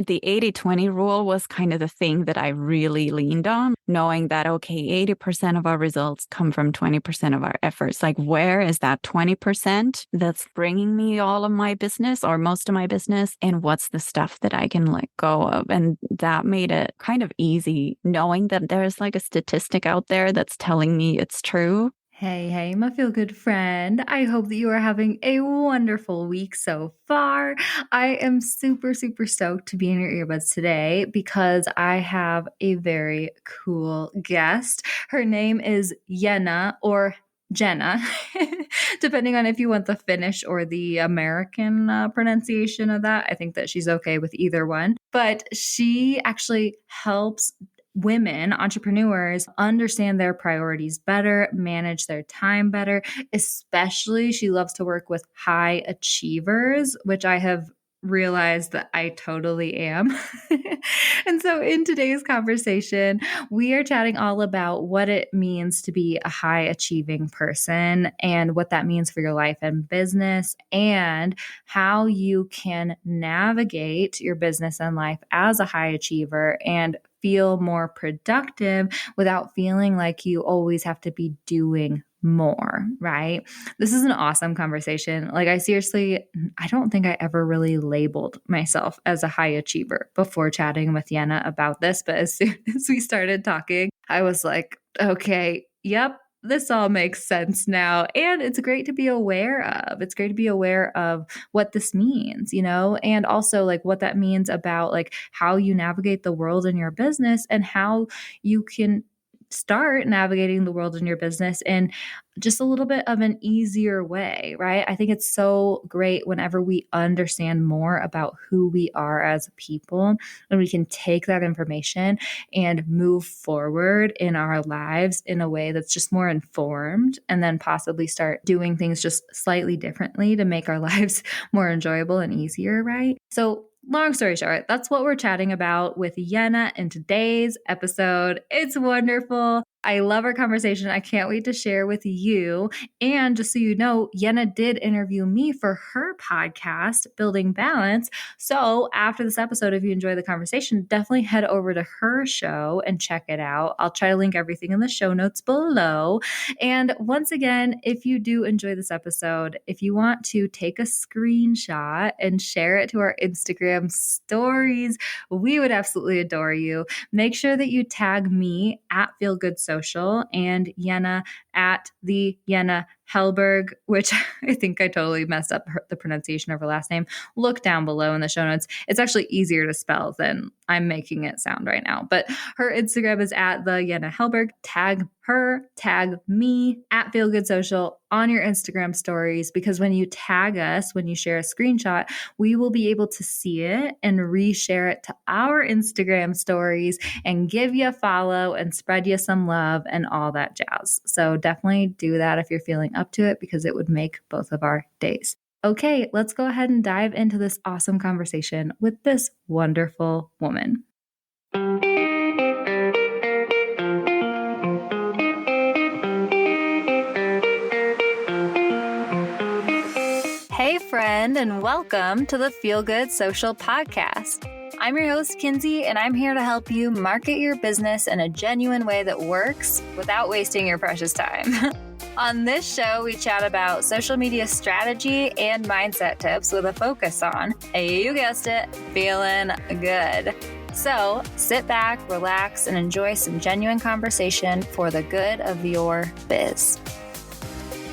the 80-20 rule was kind of the thing that I really leaned on, knowing that, okay, 80% of our results come from 20% of our efforts. Like, where is that 20% that's bringing me all of my business or most of my business? And what's the stuff that I can let go of? And that made it kind of easy, knowing that there's like a statistic out there that's telling me it's true. Hey, my feel good friend. I hope that you are having a wonderful week so far. I am super, super stoked to be in your earbuds today because I have a very cool guest. Her name is Jenna or Jenna, depending on if you want the Finnish or the American pronunciation of that. I think that she's okay with either one. But she actually helps women, entrepreneurs, understand their priorities better, manage their time better. Especially, she loves to work with high achievers, which I have realized that I totally am. And so, in today's conversation, we are chatting all about what it means to be a high achieving person and what that means for your life and business, and how you can navigate your business and life as a high achiever and feel more productive without feeling like you always have to be doing more, right? This is an awesome conversation. Like, I don't think I ever really labeled myself as a high achiever before chatting with Jenna about this. But as soon as we started talking, I was like, okay, yep, this all makes sense now. And it's great to be aware of. It's great to be aware of what this means, and also like what that means about like how you navigate the world in your business and how you can start navigating the world in your business in just a little bit of an easier way, right? I think it's so great whenever we understand more about who we are as people and we can take that information and move forward in our lives in a way that's just more informed, and then possibly start doing things just slightly differently to make our lives more enjoyable and easier, right? So long story short, that's what we're chatting about with Jenna in today's episode. It's wonderful. I love our conversation. I can't wait to share with you. And just so you know, Jenna did interview me for her podcast, Building Balance. So after this episode, if you enjoy the conversation, definitely head over to her show and check it out. I'll try to link everything in the show notes below. And once again, if you do enjoy this episode, if you want to take a screenshot and share it to our Instagram stories, we would absolutely adore you. Make sure that you tag me at Feel Good Social and Jenna at the Jenna Hellberg, which I think I totally messed up the pronunciation of her last name. Look down below in the show notes. It's actually easier to spell than I'm making it sound right now. But her Instagram is at the Jenna Hellberg. Tag her, tag me at Feel Good Social on your Instagram stories, because when you tag us, when you share a screenshot, we will be able to see it and reshare it to our Instagram stories and give you a follow and spread you some love and all that jazz. So definitely do that if you're feeling up to it, because it would make both of our days. Okay, let's go ahead and dive into this awesome conversation with this wonderful woman. Hey, friend, and welcome to the Feel Good Social Podcast. I'm your host, Kinsey, and I'm here to help you market your business in a genuine way that works without wasting your precious time. On this show, we chat about social media strategy and mindset tips with a focus on, you guessed it, feeling good. So sit back, relax, and enjoy some genuine conversation for the good of your biz.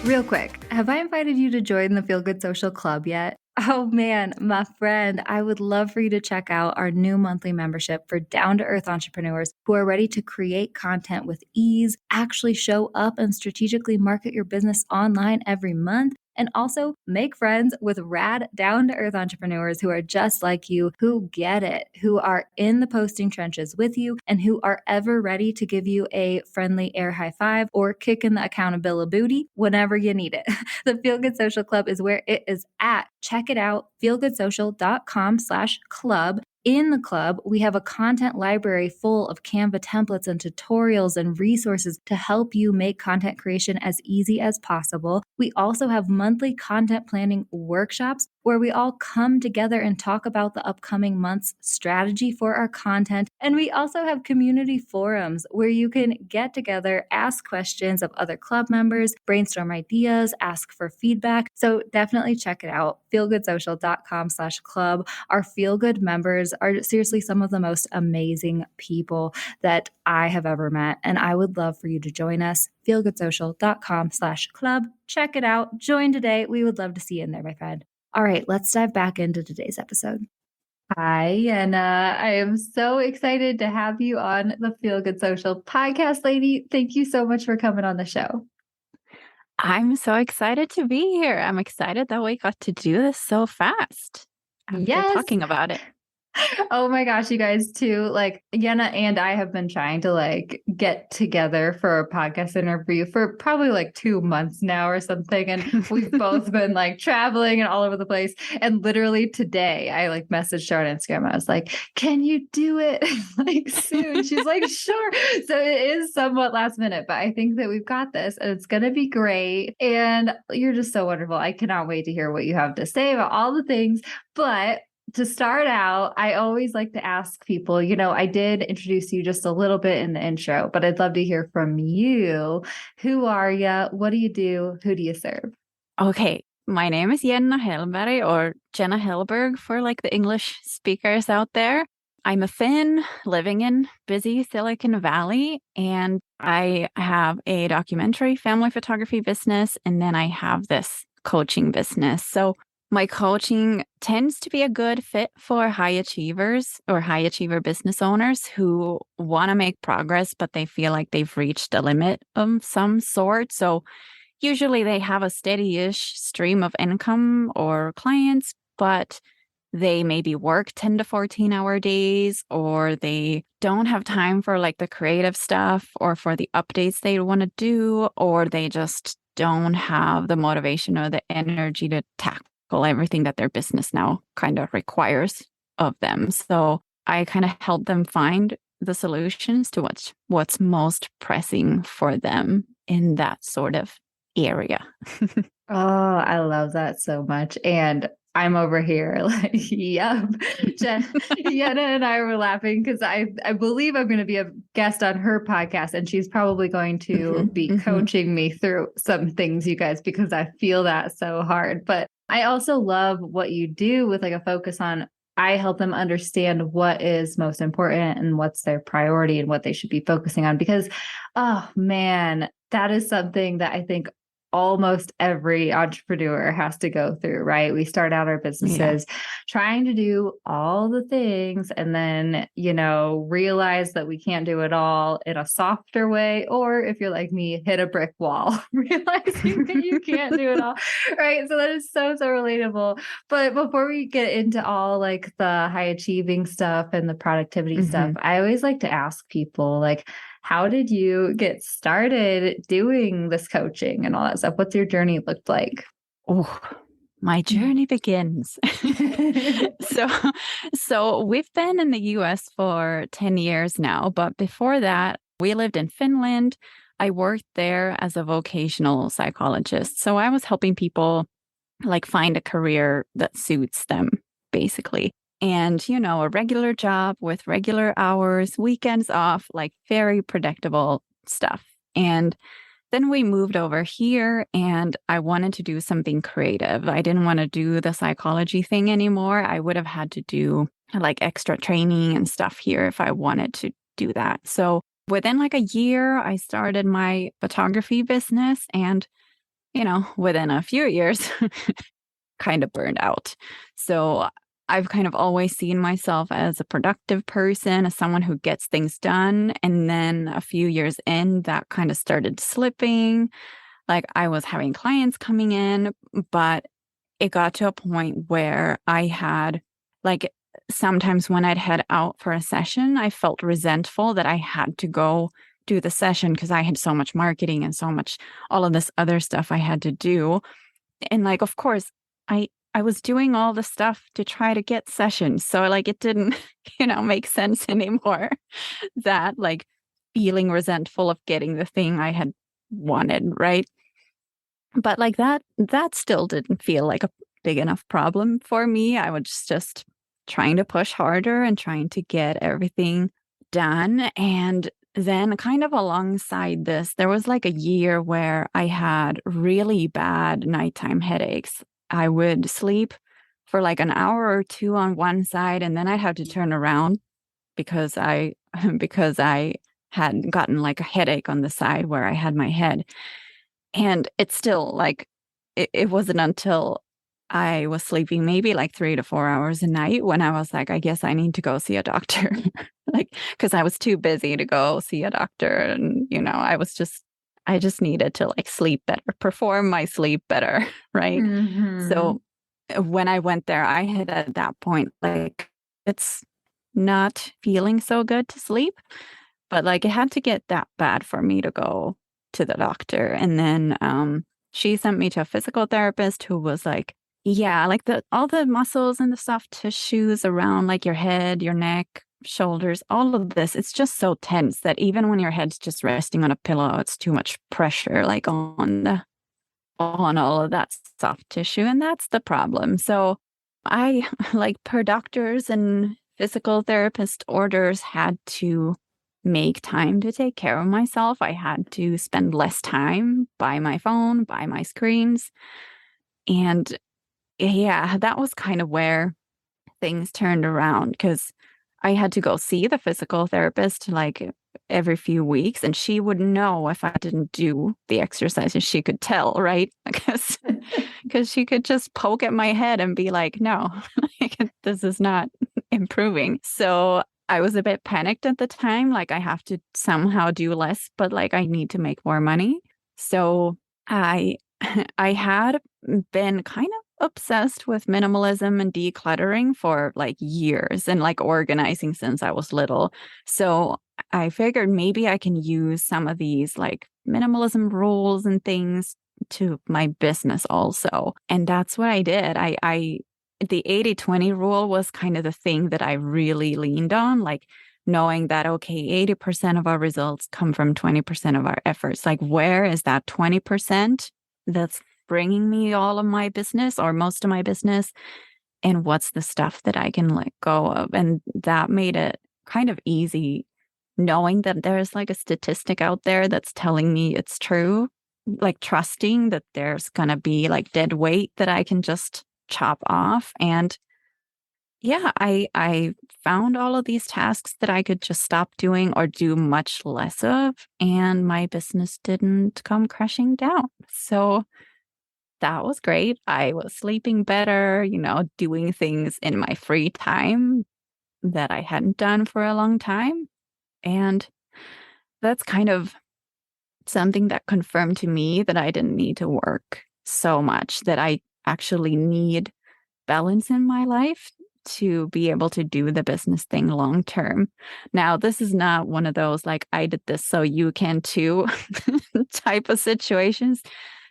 Real quick, have I invited you to join the Feel Good Social Club yet? Oh man, my friend, I would love for you to check out our new monthly membership for down-to-earth entrepreneurs who are ready to create content with ease, actually show up and strategically market your business online every month, and also make friends with rad down-to-earth entrepreneurs who are just like you, who get it, who are in the posting trenches with you, and who are ever ready to give you a friendly air high five or kick in the accountability booty whenever you need it. The Feel Good Social Club is where it is at. Check it out, feelgoodsocial.com/club. In the club, we have a content library full of Canva templates and tutorials and resources to help you make content creation as easy as possible. We also have monthly content planning workshops where we all come together and talk about the upcoming month's strategy for our content. And we also have community forums where you can get together, ask questions of other club members, brainstorm ideas, ask for feedback. So definitely check it out. feelgoodsocial.com/club. Our Feel Good members are seriously some of the most amazing people that I have ever met. And I would love for you to join us. feelgoodsocial.com/club. Check it out. Join today. We would love to see you in there, my friend. All right, let's dive back into today's episode. Hi, Jenna. I am so excited to have you on the Feel Good Social podcast, lady. Thank you so much for coming on the show. I'm so excited to be here. I'm excited that we got to do this so fast after talking about it. Oh my gosh, you guys too. Like Jenna and I have been trying to get together for a podcast interview for probably 2 months now or something. And we've both been traveling and all over the place. And literally today I messaged her on Instagram. I was like, can you do it soon? She's like, sure. So it is somewhat last minute, but I think that we've got this and it's going to be great. And you're just so wonderful. I cannot wait to hear what you have to say about all the things. But to start out, I always like to ask people, I did introduce you just a little bit in the intro, but I'd love to hear from you. Who are you? What do you do? Who do you serve? Okay. My name is Jenna Hellberg, or Jenna Hellberg for the English speakers out there. I'm a Finn living in busy Silicon Valley, and I have a documentary family photography business, and then I have this coaching business. So my coaching tends to be a good fit for high achievers or high achiever business owners who want to make progress, but they feel like they've reached a limit of some sort. So usually they have a steady-ish stream of income or clients, but they maybe work 10 to 14-hour days, or they don't have time for the creative stuff or for the updates they want to do, or they just don't have the motivation or the energy to tackle everything that their business now kind of requires of them. So I kind of help them find the solutions to what's most pressing for them in that sort of area. Oh, I love that so much. And I'm over here yep. Jenna and I were laughing because I believe I'm going to be a guest on her podcast, and she's probably going to be coaching me through some things, you guys, because I feel that so hard. But I also love what you do with a focus on, I help them understand what is most important and what's their priority and what they should be focusing on. Because, oh man, that is something that I think almost every entrepreneur has to go through, right? We start out our businesses trying to do all the things and then, realize that we can't do it all in a softer way. Or if you're like me, hit a brick wall, realizing that you can't do it all, right? So that is so, so relatable. But before we get into all the high achieving stuff and the productivity stuff, I always like to ask people, how did you get started doing this coaching and all that stuff? What's your journey looked like? Oh, my journey begins. So we've been in the US for 10 years now, but before that, we lived in Finland. I worked there as a vocational psychologist. So I was helping people find a career that suits them, basically. And, a regular job with regular hours, weekends off, very predictable stuff. And then we moved over here and I wanted to do something creative. I didn't want to do the psychology thing anymore. I would have had to do extra training and stuff here if I wanted to do that. So within a year, I started my photography business, and, within a few years, kind of burned out. So I've kind of always seen myself as a productive person, as someone who gets things done. And then a few years in, that kind of started slipping. I was having clients coming in, but it got to a point where I had sometimes when I'd head out for a session, I felt resentful that I had to go do the session because I had so much marketing and so much all of this other stuff I had to do. And of course, I I was doing all the stuff to try to get sessions. So like it didn't, make sense anymore that like feeling resentful of getting the thing I had wanted, right? But like that still didn't feel like a big enough problem for me. I was just trying to push harder and trying to get everything done. And then kind of alongside this, there was like a year where I had really bad nighttime headaches. I would sleep for like an hour or two on one side, and then I'd have to turn around because I because I had gotten like a headache on the side where I had my head. And it's still like it wasn't until I was sleeping maybe like 3 to 4 hours a night when I was like, I guess I need to go see a doctor. Like, because I was too busy to go see a doctor. And, I just needed to like sleep better, perform my sleep better. Right. Mm-hmm. So when I went there, I had at that point, like, it's not feeling so good to sleep. But like it had to get that bad for me to go to the doctor. And then she sent me to a physical therapist who was like, yeah, like the all the muscles and the soft tissues around like your head, your neck, shoulders, all of this, it's just so tense that even when your head's just resting on a pillow, it's too much pressure like on all of that soft tissue. And that's the problem. So I like per doctors and physical therapist orders had to make time to take care of myself. I had to spend less time by my phone, by my screens. And yeah, that was kind of where things turned around because I had to go see the physical therapist like every few weeks, and she would know if I didn't do the exercises. She could tell, right? Because she could just poke at my head and be like, no, this is not improving. So I was a bit panicked at the time. Like, I have to somehow do less, but like, I need to make more money. So I, I had been kind of obsessed with minimalism and decluttering for like years and like organizing since I was little. So I figured maybe I can use some of these like minimalism rules and things to my business also. And that's what I did. The 80/20 rule was kind of the thing that I really leaned on, like knowing that, okay, 80% of our results come from 20% of our efforts. Like, where is that 20% that's bringing me all of my business or most of my business? And what's the stuff that I can let go of? And that made it kind of easy knowing that there's like a statistic out there that's telling me it's true, like trusting that there's going to be like dead weight that I can just chop off. And yeah, I found all of these tasks that I could just stop doing or do much less of, and my business didn't come crashing down. So that was great. I was sleeping better, doing things in my free time that I hadn't done for a long time. And that's kind of something that confirmed to me that I didn't need to work so much, that I actually need balance in my life to be able to do the business thing long term. Now, this is not one of those like I did this so you can too type of situations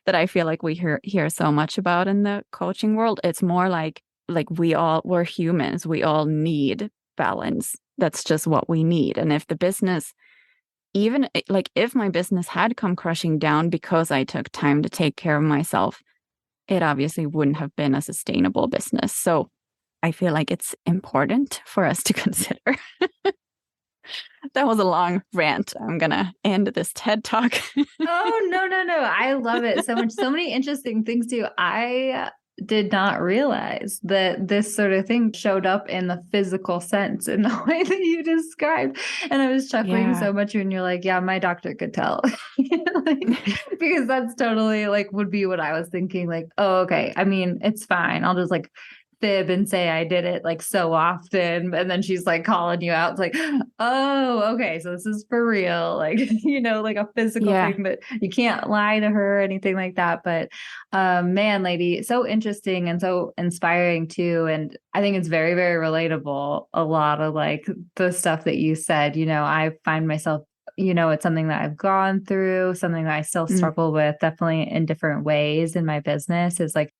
that I feel like we hear so much about in the coaching world. It's more like we're humans. We all need balance. That's just what we need. And if the business even like if my business had come crushing down because I took time to take care of myself, it obviously wouldn't have been a sustainable business. So I feel like it's important for us to consider. That was a long rant. I'm going to end this TED Talk. Oh, no, no, no. I love it so much. So many interesting things too. I did not realize that this sort of thing showed up in the physical sense in the way that you described. And I was chuckling Yeah. so much when you're like, yeah, my doctor could tell. Like, because that's totally like would be what I was thinking. Like, oh, okay. I mean, it's fine. I'll just like fib and say I did it like so often. And then she's like calling you out. It's like, oh, okay. So this is for real. Like, like a physical Yeah. thing that you can't lie to her or anything like that. But man, lady, so interesting and so inspiring too. And I think it's very, very relatable. A lot of like the stuff that you said, I find myself, it's something that I've gone through, something that I still Mm. struggle with, definitely in different ways in my business is like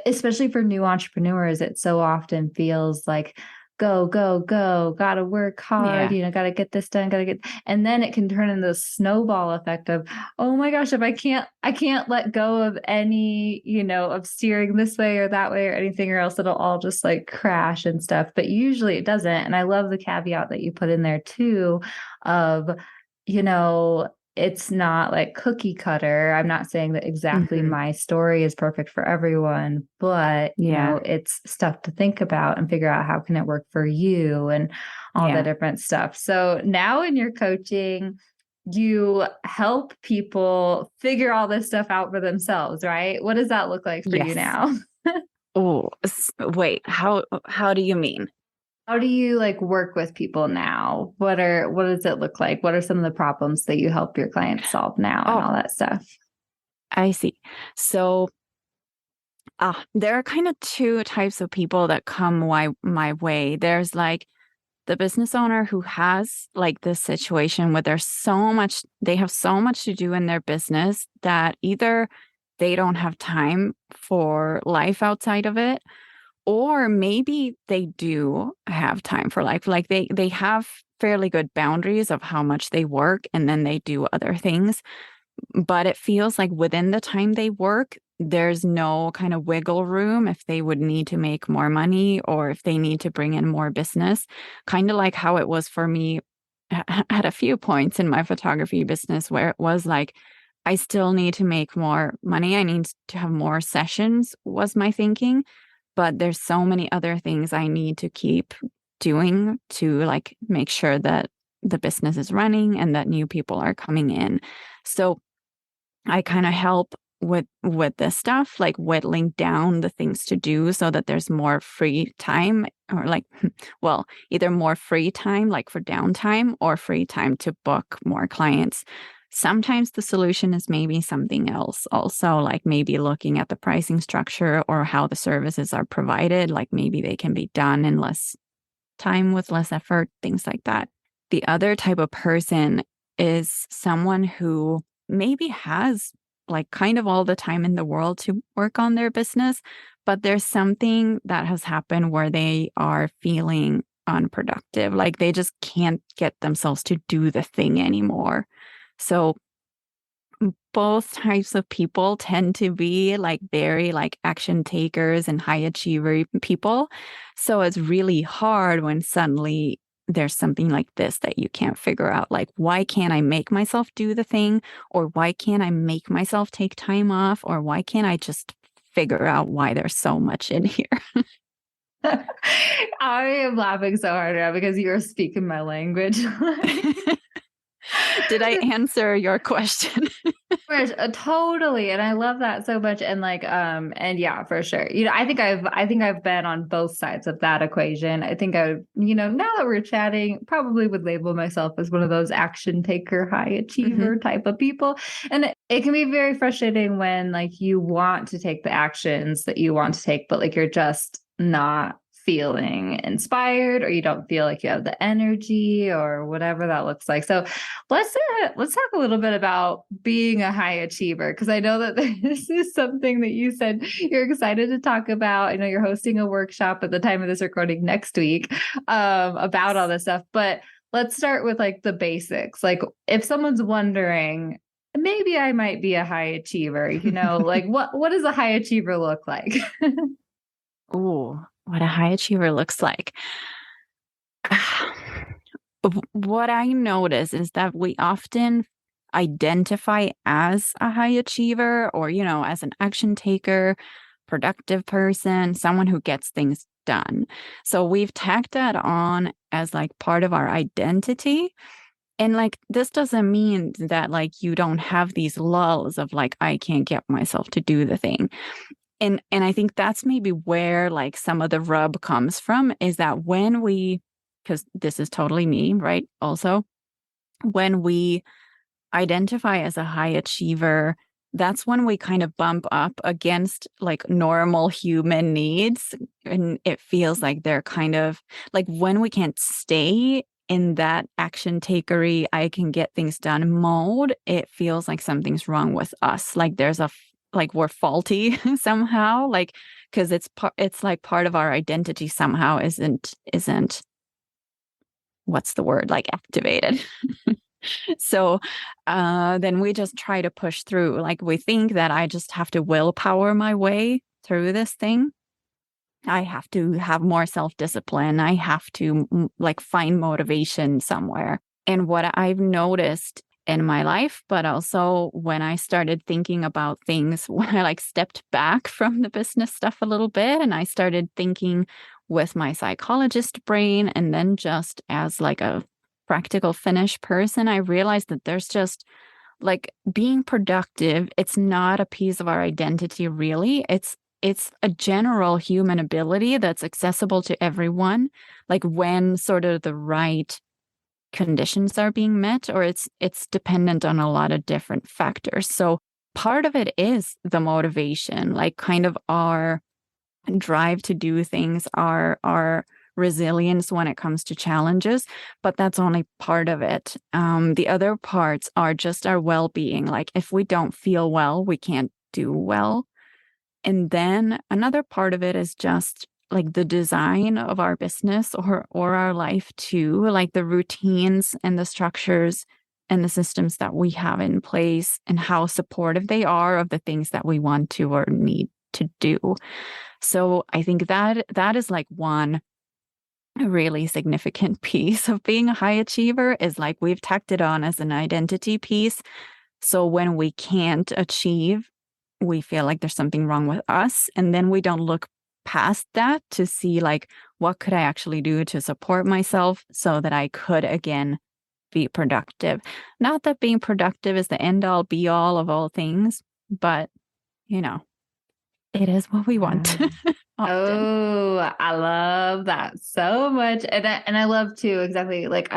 especially for new entrepreneurs, it so often feels like go, go, go, gotta work hard, Yeah. gotta get this done, and then it can turn into the snowball effect of, oh my gosh, if I can't let go of any, of steering this way or that way or anything, or else it'll all just like crash and stuff. But usually it doesn't. And I love the caveat that you put in there too of, you know, it's not like cookie cutter. I'm not saying that exactly Hmm. my story is perfect for everyone, but Yeah. it's stuff to think about and figure out how can it work for you and all that Yeah. different stuff. So now in your coaching, you help people figure all this stuff out for themselves, right? What does that look like for you Yes. now? Oh, wait, how do you mean? How do you like work with people now? What does it look like? What are some of the problems that you help your clients solve now and Oh, all that stuff? I see. So, there are kind of two types of people that come my way. There's like the business owner who has like this situation where they have so much to do in their business that either they don't have time for life outside of it, or maybe they do have time for life. Like they have fairly good boundaries of how much they work and then they do other things, but it feels like within the time they work, there's no kind of wiggle room if they would need to make more money or if they need to bring in more business. Kind of like how it was for me at a few points in my photography business where it was like, I still need to make more money. I need to have more sessions, was my thinking. But there's so many other things I need to keep doing to like make sure that the business is running and that new people are coming in. So I kind of help with this stuff, like whittling down the things to do so that there's more free time or like, well, either more free time, like for downtime, or free time to book more clients. Sometimes the solution is maybe something else, also, like maybe looking at the pricing structure or how the services are provided. Like maybe they can be done in less time with less effort, things like that. The other type of person is someone who maybe has like kind of all the time in the world to work on their business, but there's something that has happened where they are feeling unproductive. Like they just can't get themselves to do the thing anymore. So both types of people tend to be like very like action takers and high achiever people. So it's really hard when suddenly there's something like this that you can't figure out. Like, why can't I make myself do the thing? Or why can't I make myself take time off? Or why can't I just figure out why there's so much in here? I am laughing so hard now because you are speaking my language. Did I answer your question? Totally, and I love that so much. And like, and yeah, for sure. I think I've been on both sides of that equation. I think now that we're chatting, probably would label myself as one of those action taker, high Hmm. achiever type of people. And it can be very frustrating when like you want to take the actions that you want to take, but like you're just not feeling inspired, or you don't feel like you have the energy or whatever that looks like. So let's talk a little bit about being a high achiever, because I know that this is something that you said you're excited to talk about. I know you're hosting a workshop at the time of this recording next week about all this stuff, but let's start with like the basics. Like if someone's wondering, maybe I might be a high achiever, like what does a high achiever look like? Ooh, what a high achiever looks like. What I notice is that we often identify as a high achiever or, as an action taker, productive person, someone who gets things done. So we've tacked that on as like part of our identity. And like, this doesn't mean that like you don't have these lulls of like, I can't get myself to do the thing. And I think that's maybe where like some of the rub comes from is that when we, because this is totally me, right? Also, when we identify as a high achiever, that's when we kind of bump up against like normal human needs. And it feels like they're kind of like when we can't stay in that action takery, I can get things done mode, it feels like something's wrong with us. Like there's like we're faulty somehow. Like because it's like part of our identity somehow isn't what's the word, like activated. So then we just try to push through. Like we think that I just have to willpower my way through this thing. I have to have more self-discipline. I have to like find motivation somewhere. And what I've noticed in my life, but also when I started thinking about things, when I like stepped back from the business stuff a little bit and I started thinking with my psychologist brain and then just as like a practical Finnish person, I realized that there's just like being productive, it's not a piece of our identity really. It's a general human ability that's accessible to everyone, like when sort of the right conditions are being met, or it's dependent on a lot of different factors. So part of it is the motivation, like kind of our drive to do things, our resilience when it comes to challenges, but that's only part of it. The other parts are just our well-being. Like if we don't feel well, we can't do well. And then another part of it is just like the design of our business or our life too, like the routines and the structures and the systems that we have in place and how supportive they are of the things that we want to or need to do. So I think that is like one really significant piece of being a high achiever is like we've tacked it on as an identity piece. So when we can't achieve, we feel like there's something wrong with us. And then we don't look past that to see like, what could I actually do to support myself so that I could again be productive? Not that being productive is the end all be all of all things, but you know, it is what we want often. Oh, I love that so much. And I love too, exactly. Like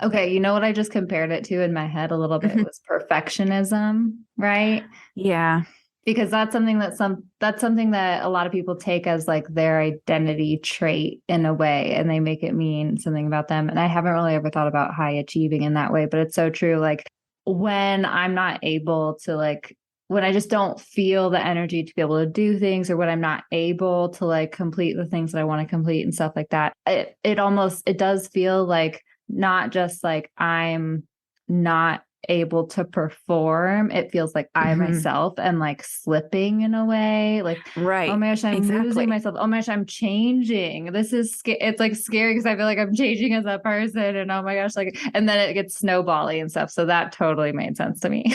okay, you know what I just compared it to in my head a little bit was perfectionism, right? Yeah. Because that's something that a lot of people take as like their identity trait in a way, and they make it mean something about them. And I haven't really ever thought about high achieving in that way, but it's so true. Like when I'm not able to like when I just don't feel the energy to be able to do things, or when I'm not able to like complete the things that I want to complete and stuff like that, it does feel like not just like I'm not able to perform. It feels like I myself am like slipping in a way. Like, oh Right. my gosh, I'm losing Exactly. myself. Oh my gosh, I'm changing. It's like scary because I feel like I'm changing as a person. And oh my gosh, like, and then it gets snowbally and stuff. So that totally made sense to me.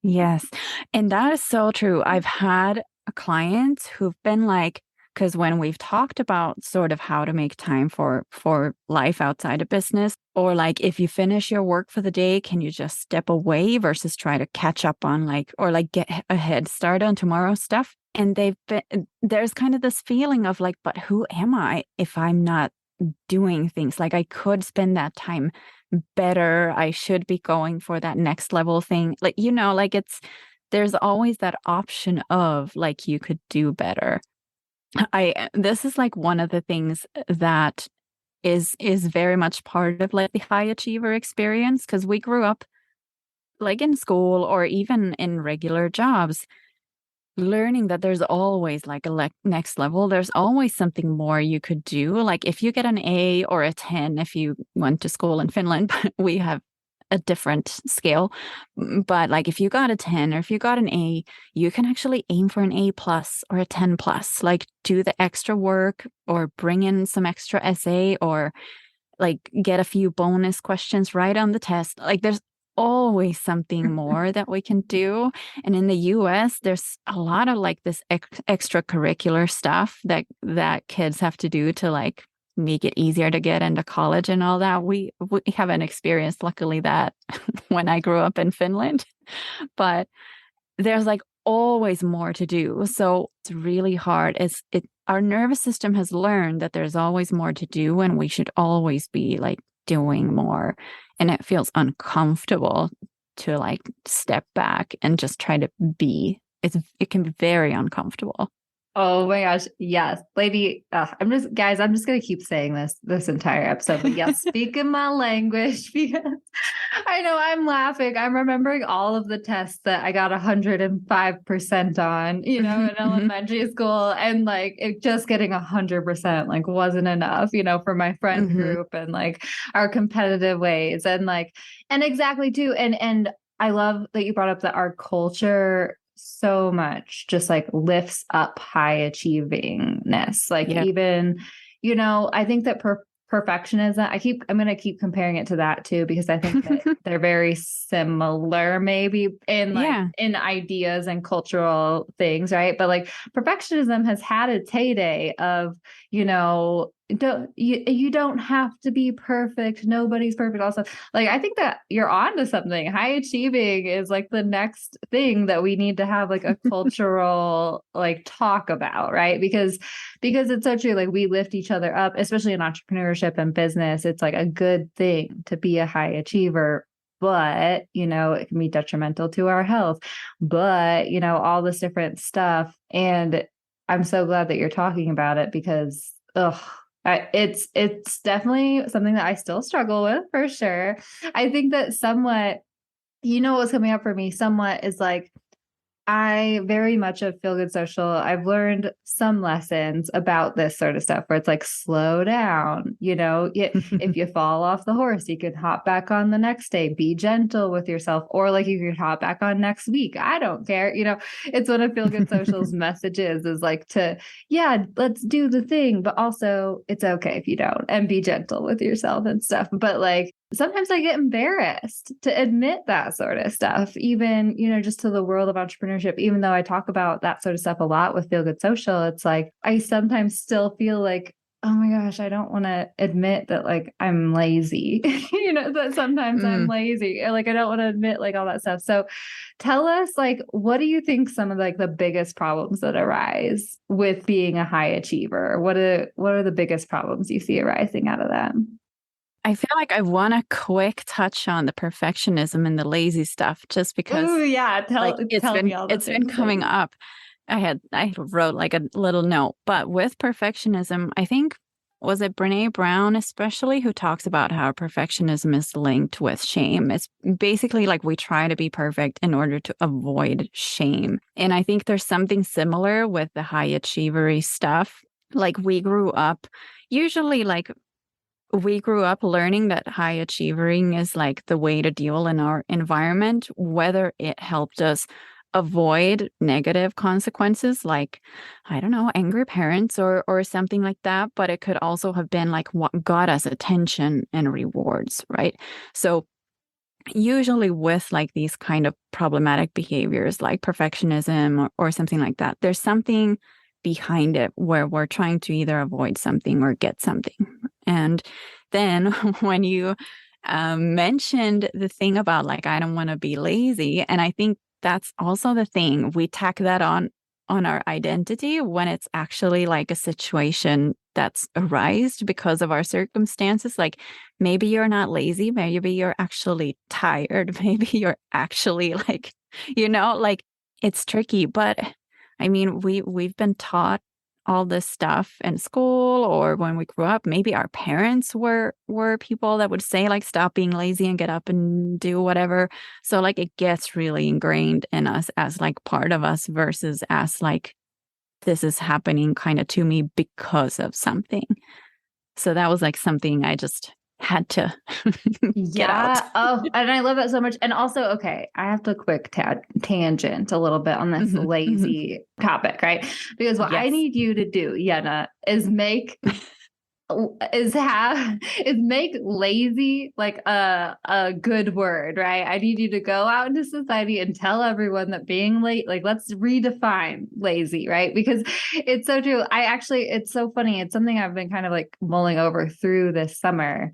Yes. And that is so true. I've had clients who've been like, because when we've talked about sort of how to make time for life outside of business, or like if you finish your work for the day, can you just step away versus try to catch up on like or like get a head start on tomorrow's stuff? And there's kind of this feeling of like, but who am I if I'm not doing things? Like I could spend that time better. I should be going for that next level thing. Like, like there's always that option of like you could do better. This is like one of the things that is very much part of like the high achiever experience because we grew up like in school or even in regular jobs learning that there's always like a next level. There's always something more you could do. Like if you get an A or a 10, if you went to school in Finland, but we have a different scale. But like if you got a 10 or if you got an A, you can actually aim for an A plus or a 10 plus, like do the extra work or bring in some extra essay or like get a few bonus questions right on the test. Like there's always something more that we can do. And in the US, there's a lot of like this extracurricular stuff that kids have to do to like make it easier to get into college and all that. We haven't experienced luckily that when I grew up in Finland, but there's like always more to do. So it's really hard. Our nervous system has learned that there's always more to do and we should always be like doing more. And it feels uncomfortable to like step back and just try to be. It can be very uncomfortable. Oh my gosh. Yes. Lady, I'm just going to keep saying this entire episode, but yes, speak in my language because I know, I'm laughing. I'm remembering all of the tests that I got 105% on, Mhm, in mhm, elementary school. And like it just getting 100% like wasn't enough, for my friend mhm. group and like our competitive ways. And like, and exactly too. And I love that you brought up that our culture so much just like lifts up high achievingness. Like Yep. even, I think that perfectionism, I'm going to keep comparing it to that too, because I think that they're very similar maybe in like Yeah. in ideas and cultural things, right? But like perfectionism has had its heyday of, you don't have to be perfect, nobody's perfect. Also, like I think that you're on to something. High achieving is like the next thing that we need to have like a cultural like talk about, right? Because it's so true. Like we lift each other up, especially in entrepreneurship and business. It's like a good thing to be a high achiever, but it can be detrimental to our health, but all this different stuff. And I'm so glad that you're talking about it because it's definitely something that I still struggle with for sure. I think that somewhat, what's coming up for me somewhat is like I very much of Feel Good Social. I've learned some lessons about this sort of stuff where it's like, slow down, if you fall off the horse, you can hop back on the next day, be gentle with yourself, or like you can hop back on next week. I don't care. It's one of Feel Good Social's messages is like yeah, let's do the thing, but also it's okay if you don't and be gentle with yourself and stuff. But like, sometimes I get embarrassed to admit that sort of stuff, even, just to the world of entrepreneurship, even though I talk about that sort of stuff a lot with Feel Good Social. It's like, I sometimes still feel like, oh my gosh, I don't want to admit that like I'm lazy, that sometimes I'm Mm. lazy. Like, I don't want to admit like all that stuff. So tell us, like, what do you think some of like the biggest problems that arise with being a high achiever? What are the biggest problems you see arising out of them? I feel like I want to quick touch on the perfectionism and the lazy stuff just because Ooh, yeah. like Tell me all the it's been things that coming you. up. I wrote like a little note, but with perfectionism, I think was it Brene Brown especially who talks about how perfectionism is linked with shame. It's basically like we try to be perfect in order to avoid shame. And I think there's something similar with the high achievery stuff. Like we grew up learning that high achieving is like the way to deal in our environment, whether it helped us avoid negative consequences like, I don't know, angry parents or something like that. But it could also have been like what got us attention and rewards, right? So usually with like these kind of problematic behaviors like perfectionism or something like that, there's something behind it where we're trying to either avoid something or get something. And then when you mentioned the thing about like, I don't want to be lazy, and I think that's also the thing we tack that on our identity when it's actually like a situation that's arised because of our circumstances. Like maybe you're not lazy, maybe you're actually tired, maybe you're actually like, like it's tricky. But I mean, we've been taught all this stuff in school or when we grew up. Maybe our parents were people that would say like stop being lazy and get up and do whatever. So like it gets really ingrained in us as like part of us versus as like this is happening kind of to me because of something. So that was like something I just had to get out. Yeah. Oh, and I love that so much. And also, okay, I have to quick tangent a little bit on this Mhm, mhm. lazy topic, right? Because what I Yes. need you to do, Yenna, is make lazy like a good word, right? I need you to go out into society and tell everyone that being late, like let's redefine lazy, right? Because it's so true. It's so funny. It's something I've been kind of like mulling over through this summer.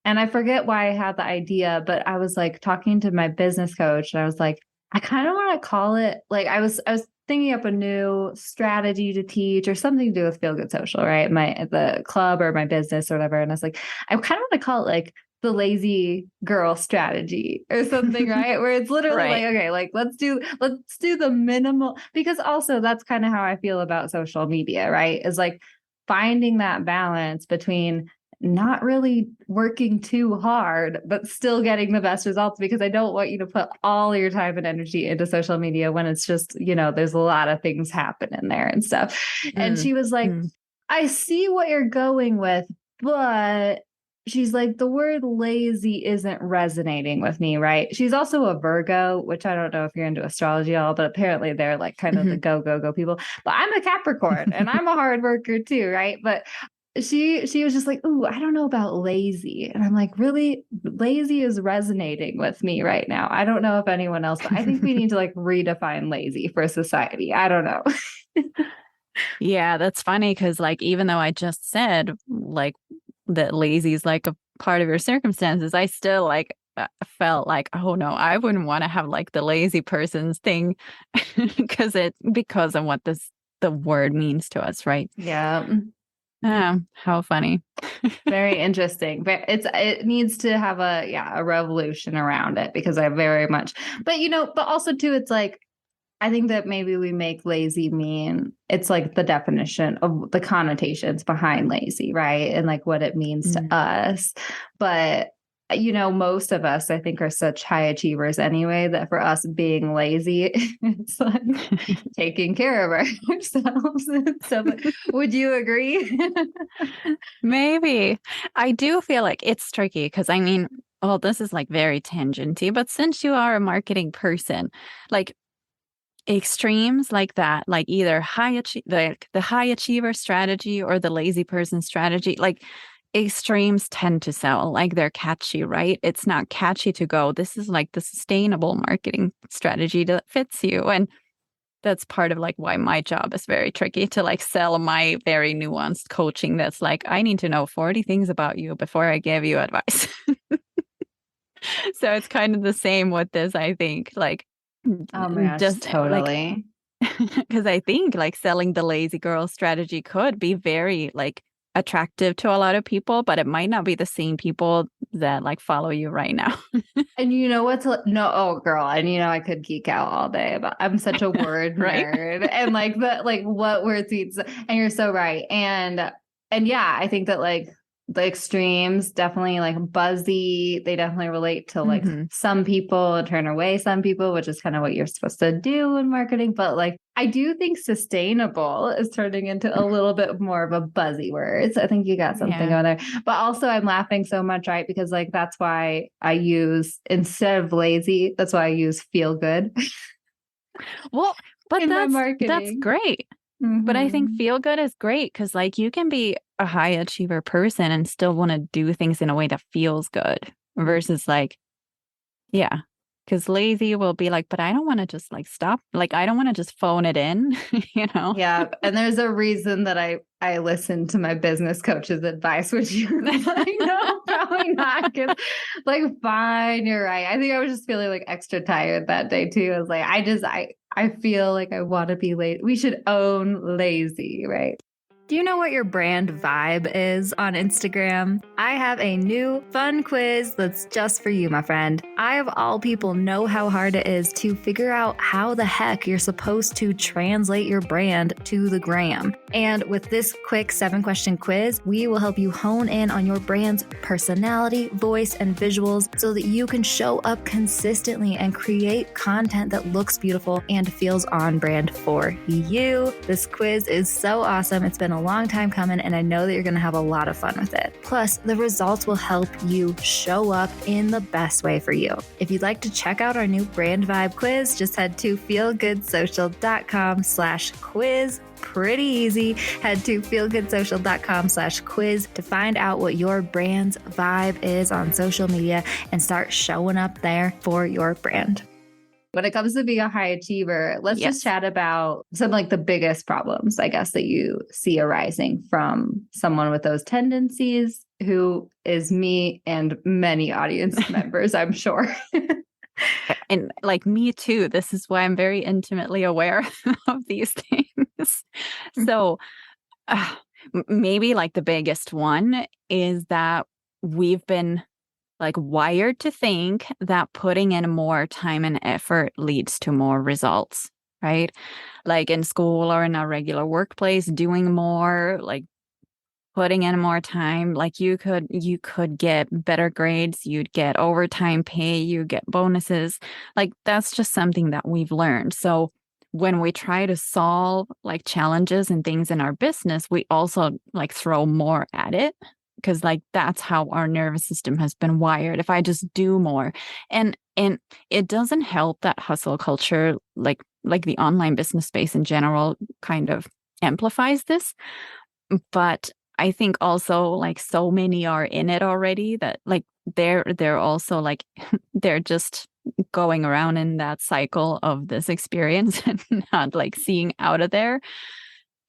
And I forget why I had the idea, but I was like talking to my business coach and I was like, I kind of want to call it like I was thinking up a new strategy to teach or something to do with Feel Good Social, right? The club or my business or whatever. And I was like, I kind of want to call it like the lazy girl strategy or something, right? Where it's literally like, Right. okay, like let's do the minimal, because also that's kind of how I feel about social media, right? Is like finding that balance between not really working too hard, but still getting the best results because I don't want you to put all your time and energy into social media when it's just, there's a lot of things happening there and stuff. And Mm, she was like, mm, I see what you're going with, but she's like, the word lazy isn't resonating with me, right? She's also a Virgo, which I don't know if you're into astrology at all, but apparently they're like kind of the mhm. go, go, go people. But I'm a Capricorn and I'm a hard worker too, right? But she was just like, ooh, I don't know about lazy. And I'm like, really? Lazy is resonating with me right now. I don't know if anyone else, but I think we need to like redefine lazy for society. I don't know. Yeah, that's funny because, like, even though I just said, like, that lazy is like a part of your circumstances, I still like felt like, oh no, I wouldn't want to have like the lazy person's thing because of what the word means to us, right? Yeah. How funny. Very interesting. But it needs to have a revolution around it because I very much, but also too, it's like I think that maybe we make lazy mean it's like the definition of the connotations behind lazy, right? And like what it means to Mm. us. But most of us, I think, are such high achievers anyway that for us being lazy, it's like taking care of ourselves. So, would you agree? Maybe. I do feel like it's tricky because I mean, well, this is like very tangenty, but since you are a marketing person, like extremes like that, like either the high achiever strategy or the lazy person strategy, like extremes tend to sell, like they're catchy, right? It's not catchy to go, this is like the sustainable marketing strategy that fits you. And that's part of like why my job is very tricky to like sell my very nuanced coaching that's like, I need to know 40 things about you before I give you advice. So it's kind of the same with this, I think. Like, Oh my gosh, just like, totally. because I think like selling the lazy girl strategy could be very like attractive to a lot of people, but it might not be the same people that like follow you right now. And you know what's no, oh girl, and I could geek out all day about I'm such a word Right? nerd and like what words means. And you're so right. And yeah, I think that like the extremes definitely like buzzy, they definitely relate to like Hmm. some people and turn away some people, which is kind of what you're supposed to do in marketing. But like I do think sustainable is turning into a little bit more of a buzzy word. So I think you got something Yeah. on there. But also I'm laughing so much, right? Because like that's why I use instead of lazy, that's why I use feel good Well, but in my that's marketing. great. But I think Mm-hmm. feel good is great because like you can be a high achiever person and still want to do things in a way that feels good versus like, yeah. Because lazy will be like, but I don't want to just like stop. Like, I don't want to just phone it in, you know? Yeah, and there's a reason that I listen to my business coach's advice, which you're like, no, probably not. Because like, fine, you're right. I think I was just feeling like extra tired that day too. I was like, I feel like I want to be late. We should own lazy, right? Do you know what your brand vibe is on Instagram? I have a new fun quiz that's just for you, my friend. I, of all people, know how hard it is to figure out how the heck you're supposed to translate your brand to the gram. And with this quick 7-question quiz, we will help you hone in on your brand's personality, voice, and visuals so that you can show up consistently and create content that looks beautiful and feels on brand for you. This quiz is so awesome. It's been a long time coming, and I know that you're going to have a lot of fun with it. Plus, the results will help you show up in the best way for you. If you'd like to check out our new brand vibe quiz, just head to feelgoodsocial.com/quiz. Pretty easy. Head to feelgoodsocial.com/quiz to find out what your brand's vibe is on social media and start showing up there for your brand. When it comes to being a high achiever, let's just Yes. chat about some like the biggest problems, I guess, that you see arising from someone with those tendencies, who is me and many audience members, I'm sure. And like me too. This is why I'm very intimately aware of these things. So uh, maybe like the biggest one is that we've been like wired to think that putting in more time and effort leads to more results, right? Like in school or in a regular workplace, doing more, like putting in more time, like you could get better grades, you'd get overtime pay, you get bonuses. Like that's just something that we've learned. So when we try to solve like challenges and things in our business, we also like throw more at it because like that's how our nervous system has been wired. If I just do more, and it doesn't help that hustle culture, like the online business space in general, kind of amplifies this. But I think also like so many are in it already that like they're also like they're just going around in that cycle of this experience and not like seeing out of there.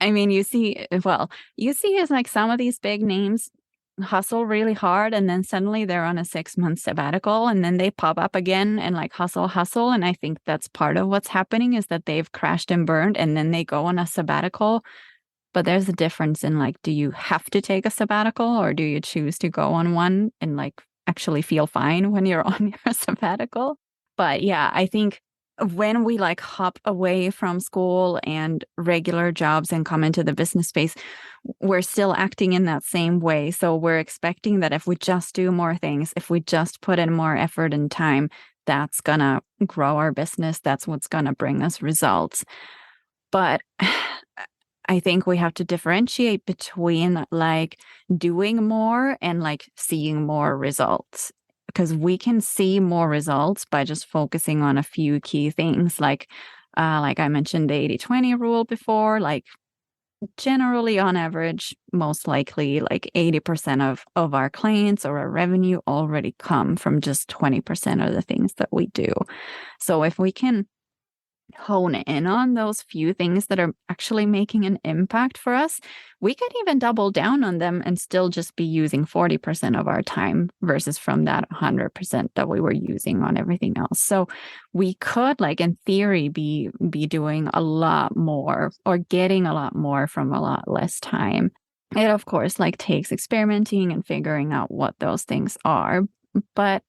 I mean, you see is like some of these big names hustle really hard and then suddenly they're on a 6 month sabbatical and then they pop up again and like hustle. And I think that's part of what's happening is that they've crashed and burned and then they go on a sabbatical. But there's a difference in like, do you have to take a sabbatical or do you choose to go on one and like actually feel fine when you're on your sabbatical? But yeah, I think when we like hop away from school and regular jobs and come into the business space, we're still acting in that same way. So we're expecting that if we just do more things, if we just put in more effort and time, that's gonna grow our business. That's what's gonna bring us results. But I think we have to differentiate between like doing more and like seeing more results because we can see more results by just focusing on a few key things like I mentioned the 80/20 rule before, like generally on average, most likely like 80% of our clients or our revenue already come from just 20% of the things that we do. So if we can hone in on those few things that are actually making an impact for us, we could even double down on them and still just be using 40% of our time versus from that 100% that we were using on everything else. So we could like in theory be doing a lot more or getting a lot more from a lot less time. It of course like takes experimenting and figuring out what those things are, but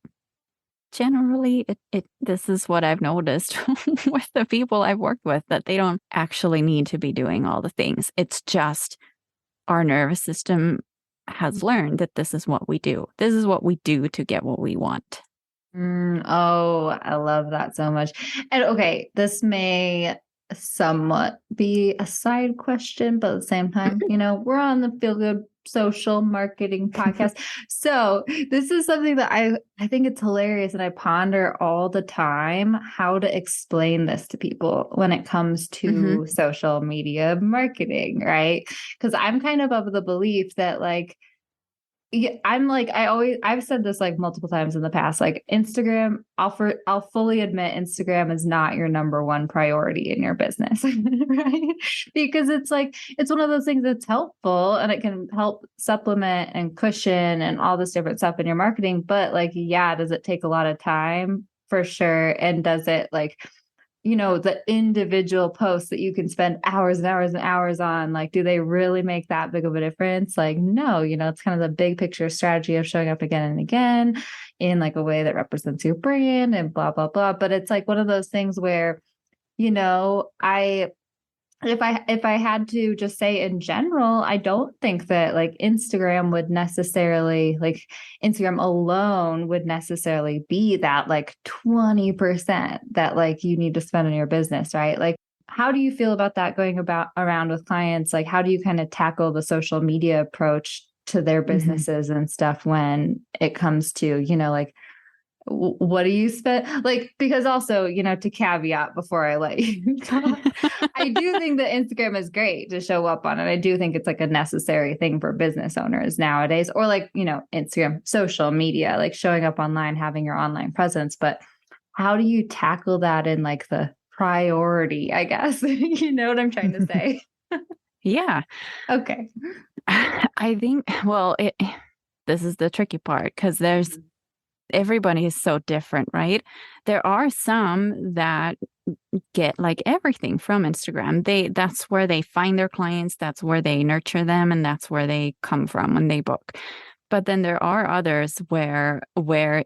generally it this is what I've noticed with the people I've worked with that they don't actually need to be doing all the things. It's just our nervous system has learned that this is what we do. This is what we do to get what we want. Oh, I love that so much. And okay, this may somewhat be a side question, but at the same time, we're on the Feel Good Social Marketing podcast. So this is something that I think it's hilarious and I ponder all the time how to explain this to people when it comes to social media marketing, right? Because I'm kind of the belief that like yeah, I've said this like multiple times in the past, like Instagram, I'll fully admit Instagram is not your number one priority in your business, right? Because it's one of those things that's helpful and it can help supplement and cushion and all this different stuff in your marketing. But like, yeah, does it take a lot of time? For sure. And does it like, the individual posts that you can spend hours and hours and hours on, like, do they really make that big of a difference? Like, no, it's kind of the big picture strategy of showing up again and again in like a way that represents your brand and blah, blah, blah. But it's like one of those things where, I if I had to just say in general, I don't think that like Instagram alone would necessarily be that like 20% that like you need to spend on your business, right? Like, how do you feel about that going about around with clients? Like, how do you kind of tackle the social media approach to their businesses and stuff when it comes to, like, what do you spend like, because also to caveat before I let you talk, I do think that Instagram is great to show up on it. I do think it's like a necessary thing for business owners nowadays, or like Instagram, social media, like showing up online, having your online presence. But how do you tackle that in like the priority, I guess? You know what I'm trying to say? Yeah. Okay. I think this is the tricky part because everybody is so different, right? There are some that get like everything from Instagram. That's where they find their clients, that's where they nurture them, and that's where they come from when they book. But then there are others where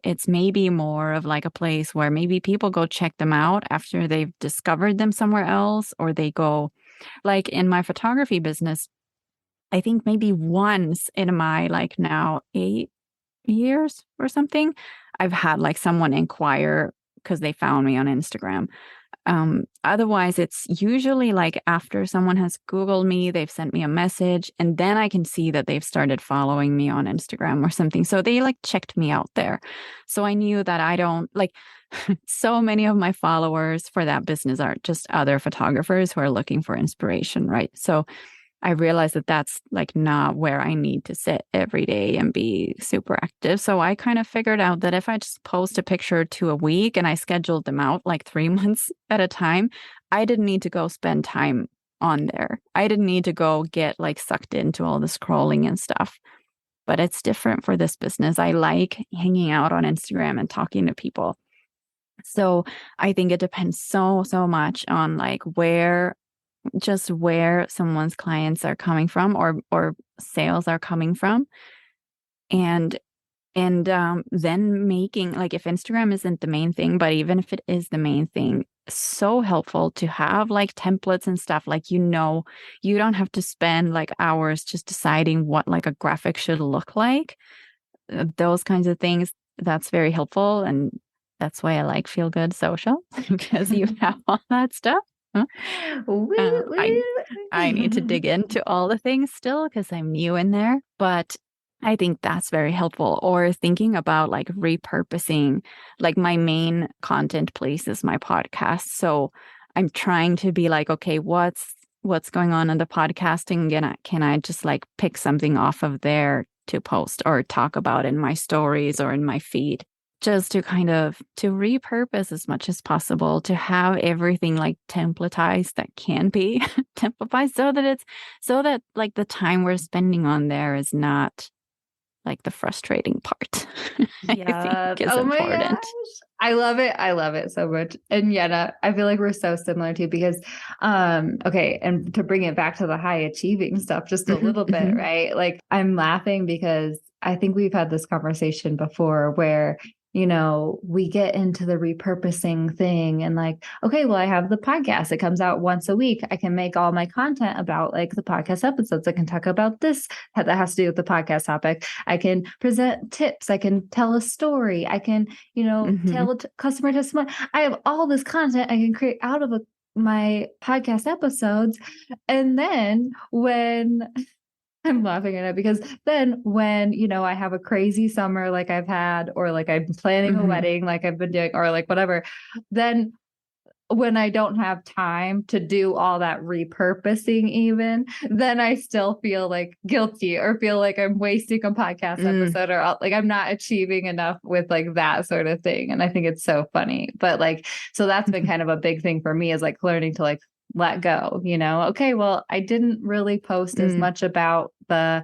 it's maybe more of like a place where maybe people go check them out after they've discovered them somewhere else, or they go like in my photography business. I think maybe once in my like now 8 years or something, I've had like someone inquire because they found me on Instagram. Otherwise, it's usually like after someone has Googled me, they've sent me a message, and then I can see that they've started following me on Instagram or something. So they like checked me out there. So I knew that I don't like so many of my followers for that business are just other photographers who are looking for inspiration, right? So I realized that that's like not where I need to sit every day and be super active. So I kind of figured out that if I just post a picture or two a week and I scheduled them out like 3 months at a time, I didn't need to go spend time on there. I didn't need to go get like sucked into all the scrolling and stuff. But it's different for this business. I like hanging out on Instagram and talking to people. So I think it depends so much on like where someone's clients are coming from or sales are coming from, and then making like if Instagram isn't the main thing, but even if it is the main thing, so helpful to have like templates and stuff, like you don't have to spend like hours just deciding what like a graphic should look like. Those kinds of things, that's very helpful, and that's why I like Feel Good Social because you have all that stuff. Huh? Woo, I need to woo. dig into all the things still because I'm new in there, but I think that's very helpful. Or thinking about like repurposing, like my main content place is my podcast. So I'm trying to be like, okay, what's going on in the podcasting? Can I just like pick something off of there to post or talk about in my stories or in my feed? Just to kind of to repurpose as much as possible, to have everything like templatized that can be templified so that like the time we're spending on there is not like the frustrating part. I think Yes. is Oh my gosh. important. I love it. I love it so much. And Yenna, I feel like we're so similar too because okay, and to bring it back to the high achieving stuff just a little bit, Hmm. right? Like I'm laughing because I think we've had this conversation before where we get into the repurposing thing and like, okay, well, I have the podcast. It comes out once a week. I can make all my content about like the podcast episodes. I can talk about this that has to do with the podcast topic. I can present tips. I can tell a story. I can, Hmm. tell a customer testimony. I have all this content I can create out of my podcast episodes. And then when I'm laughing at it because then when, I have a crazy summer like I've had, or like I'm planning a Hmm. wedding like I've been doing, or like whatever, then when I don't have time to do all that repurposing, even then I still feel like guilty or feel like I'm wasting a podcast Mm. episode or like I'm not achieving enough with like that sort of thing. And I think it's so funny. But like, so that's been kind of a big thing for me is like learning to like let go, okay, well, I didn't really post as Mm. much about the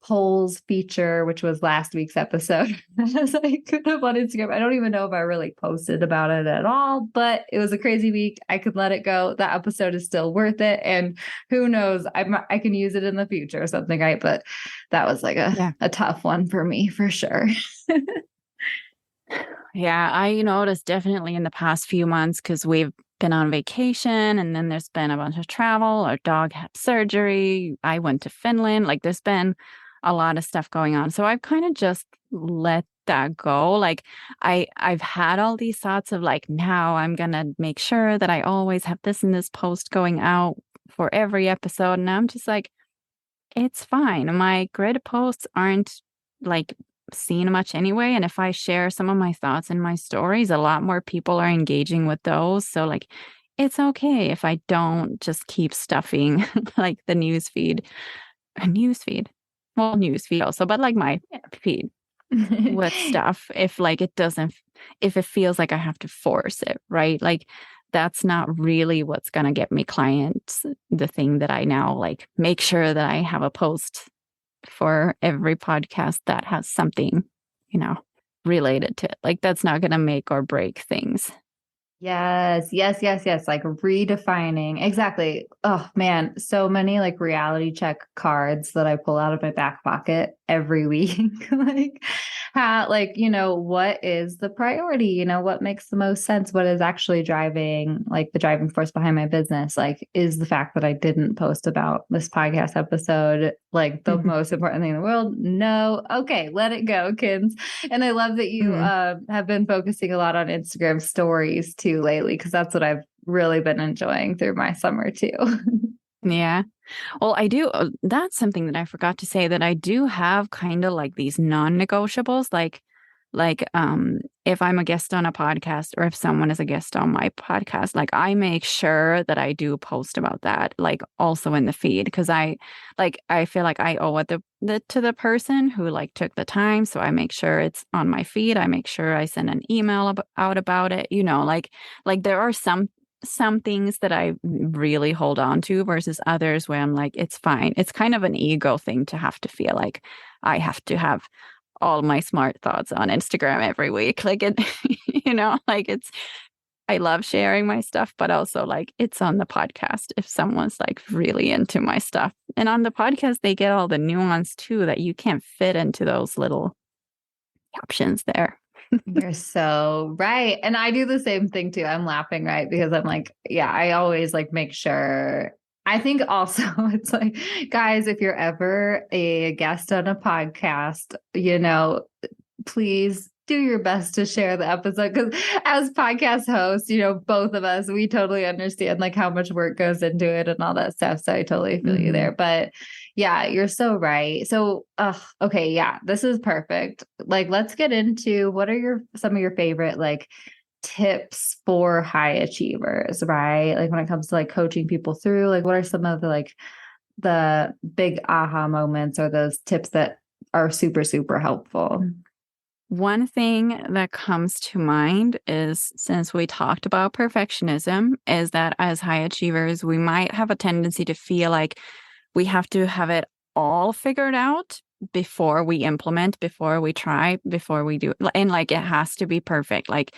polls feature, which was last week's episode, as I could have on Instagram. I don't even know if I really posted about it at all, but it was a crazy week. I could let it go. That episode is still worth it. And who knows, I can use it in the future or something, right? But that was like Yeah. a tough one for me for sure. Yeah, I noticed definitely in the past few months because we've been on vacation and then there's been a bunch of travel. Our dog had surgery. I went to Finland. Like there's been a lot of stuff going on. So I've kind of just let that go. Like I've had all these thoughts of like now I'm gonna make sure that I always have this and this post going out for every episode. And I'm just like, it's fine. My grid posts aren't like seen much anyway. And if I share some of my thoughts in my stories, a lot more people are engaging with those. So like it's okay if I don't just keep stuffing like the news feed, a news feed. Well, news feed also, but like my feed with stuff if like it doesn't if it feels like I have to force it, right? Like that's not really what's going to get me clients. The thing that I now like make sure that I have a post for every podcast that has something, you know, related to it. Like that's not going to make or break things. Yes, yes, yes, yes. Like redefining. Exactly. Oh man, so many like reality check cards that I pull out of my back pocket every week. Like how what is the priority? What makes the most sense? What is actually driving like the driving force behind my business? Like, is the fact that I didn't post about this podcast episode like the most important thing in the world? No. Okay, let it go, Kins. And I love that you Mm, have been focusing a lot on Instagram stories too lately, because that's what I've really been enjoying through my summer too. yeah. Well, I do. That's something that I forgot to say that I do have kind of like these non-negotiables, like if I'm a guest on a podcast or if someone is a guest on my podcast, like I make sure that I do post about that, like also in the feed because I feel like I owe it to the person who like took the time, so I make sure it's on my feed. I make sure I send an email out about it. Like there are some things that I really hold on to versus others where I'm like, it's fine. It's kind of an ego thing to have to feel like I have to have all my smart thoughts on Instagram every week. Like it, like I love sharing my stuff, but also like it's on the podcast if someone's like really into my stuff. And on the podcast, they get all the nuance too that you can't fit into those little captions there. You're so right. And I do the same thing too. I'm laughing, right? Because I'm like, yeah, I always like make sure. I think also it's like, guys, if you're ever a guest on a podcast, please do your best to share the episode, because as podcast hosts, both of us, we totally understand like how much work goes into it and all that stuff. So I totally feel you Mhm. there. But yeah, you're so right. So okay, yeah, this is perfect. Like, let's get into what are some of your favorite like tips for high achievers, right? Like when it comes to like coaching people through, like what are some of the big aha moments or those tips that are super, super helpful? One thing that comes to mind is since we talked about perfectionism, is that as high achievers, we might have a tendency to feel like we have to have it all figured out before we implement, before we try, before we do. And like it has to be perfect. Like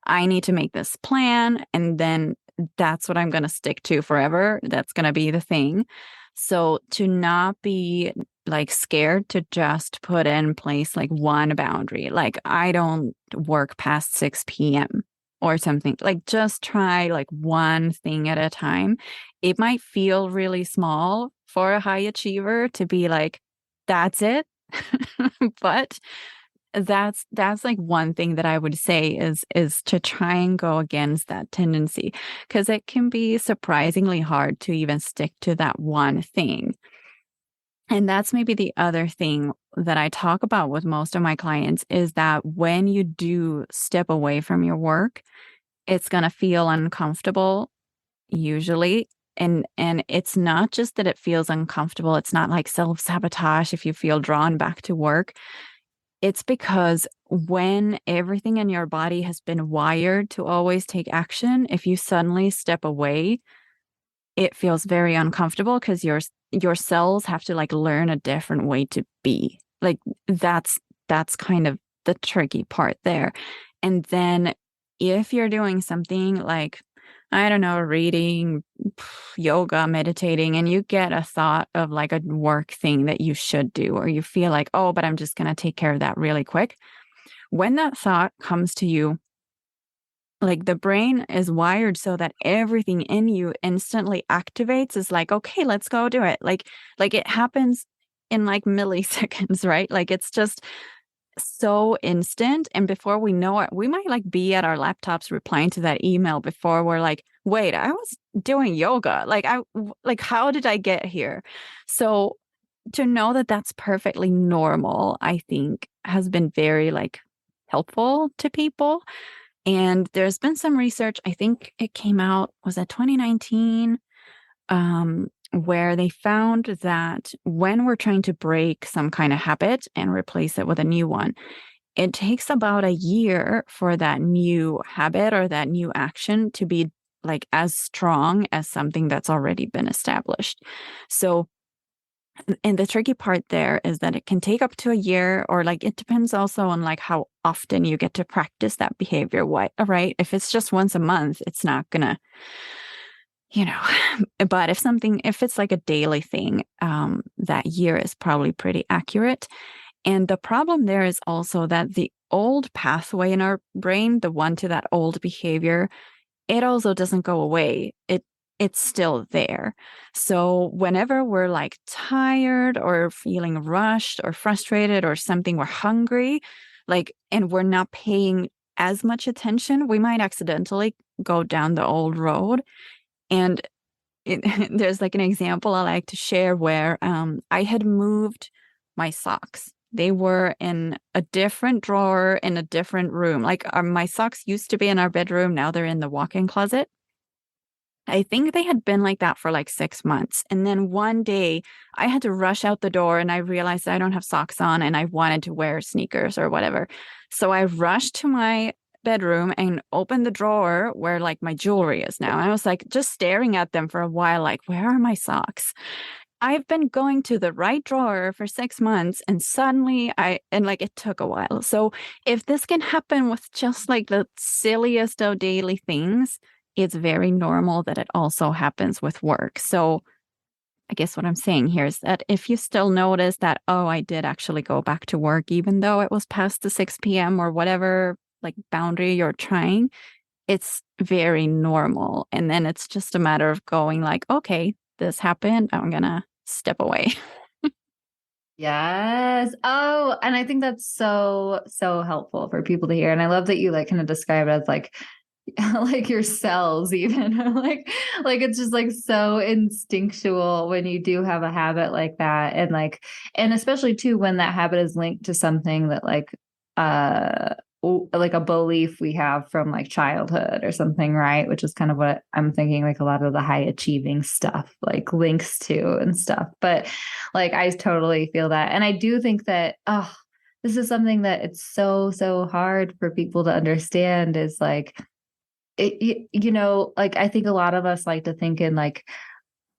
I need to make this plan and then that's what I'm going to stick to forever. That's going to be the thing. So to not be like scared to just put in place like one boundary, like I don't work past 6 p.m. or something, like just try like one thing at a time. It might feel really small for a high achiever to be like, that's it. But that's like one thing that I would say is to try and go against that tendency because it can be surprisingly hard to even stick to that one thing. And that's maybe the other thing that I talk about with most of my clients is that when you do step away from your work, it's going to feel uncomfortable usually. And it's not just that it feels uncomfortable. It's not like self-sabotage if you feel drawn back to work. It's because when everything in your body has been wired to always take action, if you suddenly step away, it feels very uncomfortable because your cells have to like learn a different way to be. Like that's kind of the tricky part there. And then if you're doing something like, I don't know, reading, yoga, meditating, and you get a thought of like a work thing that you should do, or you feel like, oh, but I'm just going to take care of that really quick. When that thought comes to you, like the brain is wired so that everything in you instantly activates is like, okay, let's go do it. Like it happens in like milliseconds, right? Like it's just so instant. And before we know it, we might like be at our laptops replying to that email before we're like, wait, I was doing yoga. Like, how did I get here? So to know that that's perfectly normal, I think has been very like helpful to people. And there's been some research, I think it came out, was it 2019? Where they found that when we're trying to break some kind of habit and replace it with a new one, it takes about a year for that new habit or that new action to be like as strong as something that's already been established. So And the tricky part there is that it can take up to a year, or like it depends also on like how often you get to practice that behavior. What, right? If it's just once a month, it's not gonna, you know, but if it's like a daily thing, that year is probably pretty accurate. And the problem there is also that the old pathway in our brain, the one to that old behavior, it also doesn't go away. It's still there. So whenever we're like tired or feeling rushed or frustrated or something, we're hungry, like, and we're not paying as much attention, we might accidentally go down the old road. And it, there's like an example I like to share where I had moved my socks. They were in a different drawer in a different room. Like my socks used to be in our bedroom. Now they're in the walk-in closet. I think they had been like that for like 6 months. And then one day I had to rush out the door and I realized I don't have socks on and I wanted to wear sneakers or whatever. So I rushed to my bedroom and opened the drawer where like my jewelry is now. I was like just staring at them for a while, like, where are my socks? I've been going to the right drawer for 6 months and suddenly and like it took a while. So if this can happen with just like the silliest of daily things, it's very normal that it also happens with work. So I guess what I'm saying here is that if you still notice that, oh, I did actually go back to work, even though it was past the 6 p.m. or whatever like boundary you're trying, it's very normal. And then it's just a matter of going like, okay, this happened. I'm gonna step away. Yes. Oh, and I think that's so helpful for people to hear. And I love that you like kind of describe it as like like your cells even like it's just like so instinctual when you do have a habit like that. And like, and especially too when that habit is linked to something that like a belief we have from like childhood or something, right? Which is kind of what I'm thinking like a lot of the high achieving stuff like links to and stuff. But like I totally feel that. And I do think that this is something that it's so hard for people to understand is like like I think a lot of us like to think in like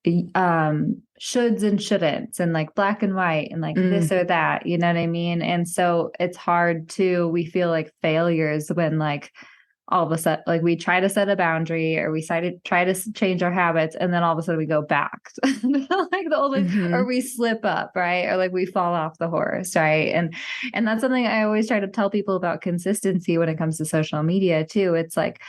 shoulds and shouldn'ts and like black and white and like this or that, you know what I mean? And so it's hard to, we feel like failures when like all of a sudden like we try to set a boundary or we try to change our habits and then all of a sudden we go back like the old or we slip up, right? Or like we fall off the horse, right? And that's something I always try to tell people about consistency when it comes to social media too. It's like,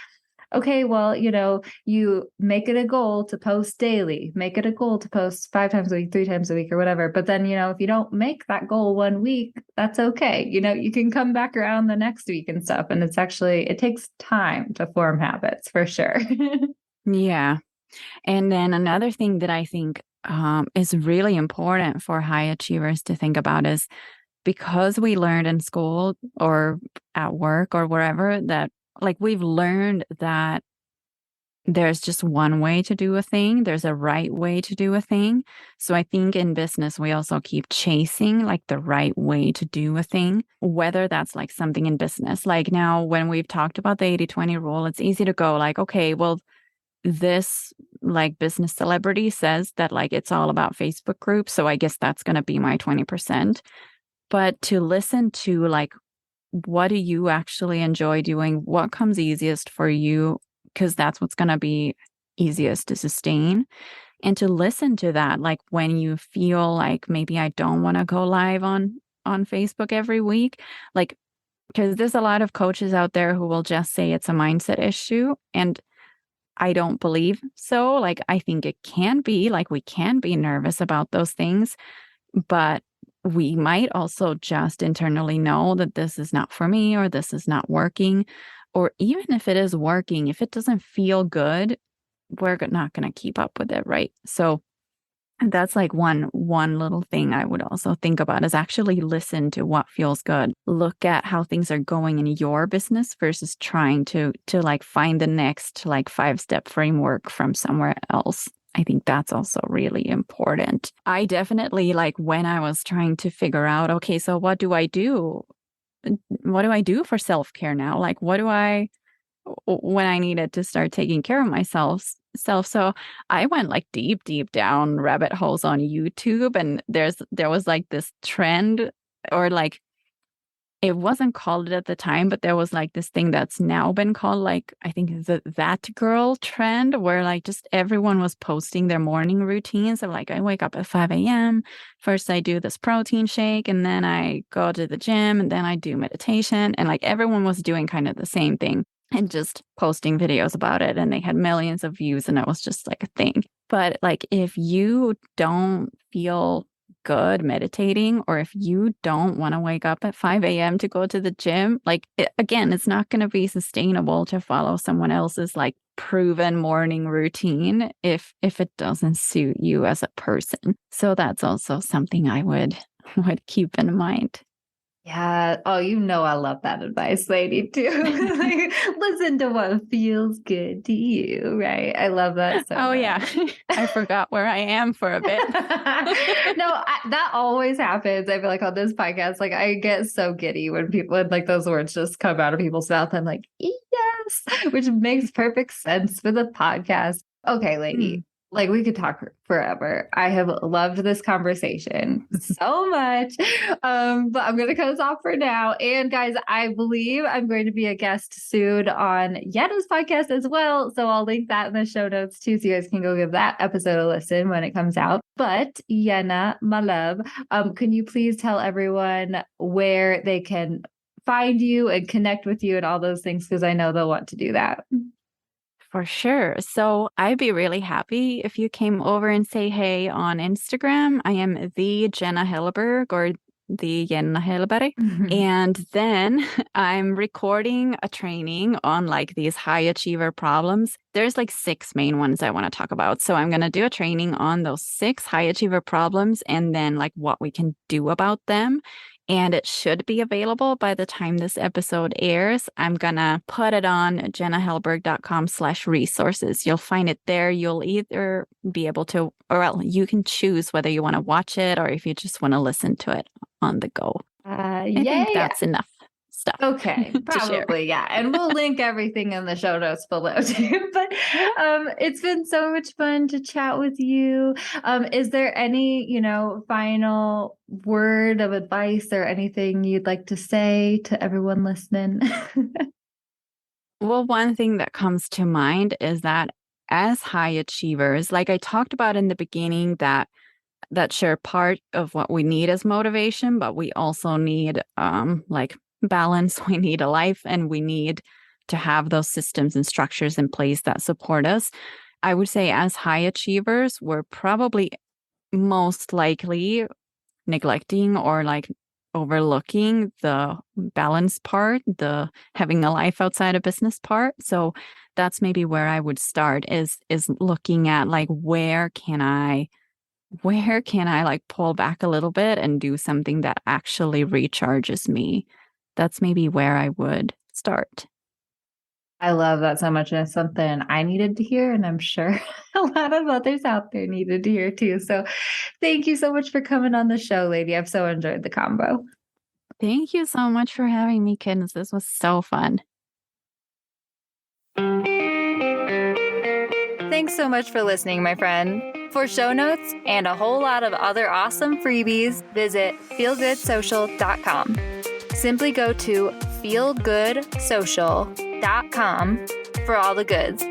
okay, well, you make it a goal to post daily, make it a goal to post 5 times a week, 3 times a week, or whatever. But then, if you don't make that goal one week, that's okay. You can come back around the next week and stuff. And it takes time to form habits for sure. Yeah. And then another thing that I think is really important for high achievers to think about is because we learned in school or at work or wherever that like we've learned that there's just one way to do a thing. There's a right way to do a thing. So I think in business, we also keep chasing like the right way to do a thing, whether that's like something in business. Like now, when we've talked about the 80-20 rule, it's easy to go like, okay, well, this like business celebrity says that like it's all about Facebook groups. So I guess that's going to be my 20%. But to listen to like, what do you actually enjoy doing? What comes easiest for you? Because that's what's going to be easiest to sustain. And to listen to that, like when you feel like maybe I don't want to go live on Facebook every week, like because there's a lot of coaches out there who will just say it's a mindset issue. And I don't believe so. Like I think it can be like we can be nervous about those things, but we might also just internally know that this is not for me or this is not working. Or even if it is working, if it doesn't feel good, we're not going to keep up with it, right? So that's like one little thing I would also think about is actually listen to what feels good. Look at how things are going in your business versus trying to like find the next like 5-step framework from somewhere else. I think that's also really important. I definitely like when I was trying to figure out, okay, so what do I do? What do I do for self-care now? Like, when I needed to start taking care of myself, self. So I went like deep down rabbit holes on YouTube, and there was like this trend, or like it wasn't called it at the time, but there was like this thing that's now been called, like, I think the that girl trend, where like just everyone was posting their morning routines of like, I wake up at 5 a.m. First, I do this protein shake, and then I go to the gym, and then I do meditation. And like everyone was doing kind of the same thing and just posting videos about it. And they had millions of views, and it was just like a thing. But like, if you don't feel good meditating, or if you don't want to wake up at 5 a.m. to go to the gym, like again, it's not going to be sustainable to follow someone else's like proven morning routine if it doesn't suit you as a person. So that's also something I would keep in mind. Yeah. Oh, I love that advice, lady, too. Like, listen to what feels good to you, right? I love that so Oh, much. yeah. I forgot where I am for a bit. That always happens. I feel like on this podcast, like I get so giddy when like those words just come out of people's mouth. I'm like, yes, which makes perfect sense for the podcast. Okay, lady. Like we could talk forever. I have loved this conversation so much. But I'm going to cut us off for now. And guys, I believe I'm going to be a guest soon on Jenna's podcast as well. So I'll link that in the show notes too, so you guys can go give that episode a listen when it comes out. But Jenna, my love, can you please tell everyone where they can find you and connect with you and all those things? Because I know they'll want to do that. For sure. So I'd be really happy if you came over and say hey on Instagram. I am the Jenna Hellberg, or the Jenna Hellberg. And then I'm recording a training on like these high achiever problems. There's like 6 main ones I want to talk about. So I'm going to do a training on those 6 high achiever problems, and then like what we can do about them. And it should be available by the time this episode airs. I'm going to put it on jennahellberg.com/resources. You'll find it there. You'll either be able to, or well, you can choose whether you want to watch it or if you just want to listen to it on the go. I think that's enough stuff. Okay, probably, yeah. And we'll link everything in the show notes below too. But it's been so much fun to chat with you. Is there any, final word of advice or anything you'd like to say to everyone listening? Well, one thing that comes to mind is that as high achievers, like I talked about in the beginning, that share part of what we need as motivation, but we also need like balance. We need a life, and we need to have those systems and structures in place that support us. I would say as high achievers, we're probably most likely neglecting or like overlooking the balance part, the having a life outside of business part. So that's maybe where I would start is looking at like where can I like pull back a little bit and do something that actually recharges me. That's maybe where I would start. I love that so much. And it's something I needed to hear. And I'm sure a lot of others out there needed to hear too. So thank you so much for coming on the show, lady. I've so enjoyed the combo. Thank you so much for having me, Kinsey. This was so fun. Thanks so much for listening, my friend. For show notes and a whole lot of other awesome freebies, visit feelgoodsocial.com. Simply go to feelgoodsocial.com for all the goods.